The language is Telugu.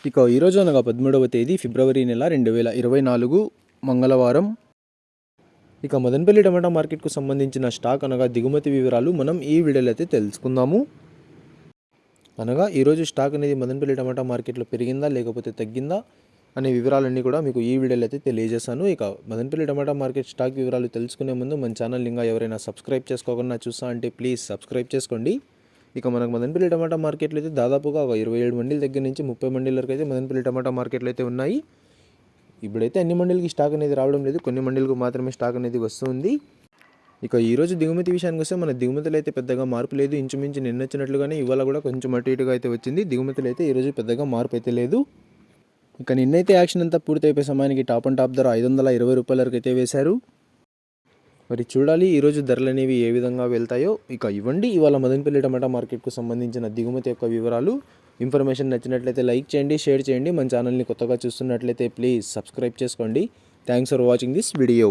ఇక ఈరోజు అనగా 13వ తేదీ ఫిబ్రవరి నెల 2024 మంగళవారం. ఇక మదనపల్లి టమాటా మార్కెట్కు సంబంధించిన స్టాక్ అనగా దిగుమతి వివరాలు మనం ఈ వీడియోలో అయితే తెలుసుకుందాము. అనగా ఈరోజు స్టాక్ అనేది మదనపల్లి టమాటా మార్కెట్లో పెరిగిందా లేకపోతే తగ్గిందా అనే వివరాలన్నీ కూడా మీకు ఈ వీడియోలో అయితే తెలియజేస్తాను. ఇక మదనపల్లి టమాటా మార్కెట్ స్టాక్ వివరాలు తెలుసుకునే ముందు మన ఛానల్ ఇంకా ఎవరైనా సబ్స్క్రైబ్ చేసుకోకుండా చూస్తా అంటే ప్లీజ్ సబ్స్క్రైబ్ చేసుకోండి. ఇక మనకు మదనపల్లి టమాటా మార్కెట్లో అయితే దాదాపుగా 27 మండీల దగ్గర నుంచి 30 మండీల వరకు అయితే మదనపల్లి టమాటా మార్కెట్లో అయితే ఉన్నాయి. ఇప్పుడైతే అన్ని మండీలకి స్టాక్ అనేది రావడం లేదు, కొన్ని మండీలకు మాత్రమే స్టాక్ అనేది వస్తుంది. ఇక ఈరోజు దిగుమతి విషయానికి వస్తే మన దిగుమతులు అయితే పెద్దగా మార్పు లేదు. ఇంచుమించు నిన్న వచ్చినట్లుగానే ఇవాళ కూడా కొంచెం అటు ఇటుగా అయితే వచ్చింది. దిగుమతులు అయితే ఈరోజు పెద్దగా మార్పు అయితే లేదు. ఇక నిన్నైతే యాక్షన్ అంతా పూర్తి అయిపోయే సమయానికి టాప్ అండ్ టాప్ ధర 520 రూపాయల వరకు అయితే వేశారు. మరి చూడాలి ఈరోజు ధరలు అనేవి ఏ విధంగా వెళ్తాయో. ఇక ఇవ్వండి ఇవాళ మదనపల్లి టమాటా మార్కెట్కు సంబంధించిన దిగుమతి యొక్క వివరాలు. ఇన్ఫర్మేషన్ నచ్చినట్లయితే లైక్ చేయండి, షేర్ చేయండి. మన ఛానల్ని కొత్తగా చూస్తున్నట్లయితే ప్లీజ్ సబ్స్క్రైబ్ చేసుకోండి. Thanks for watching this video.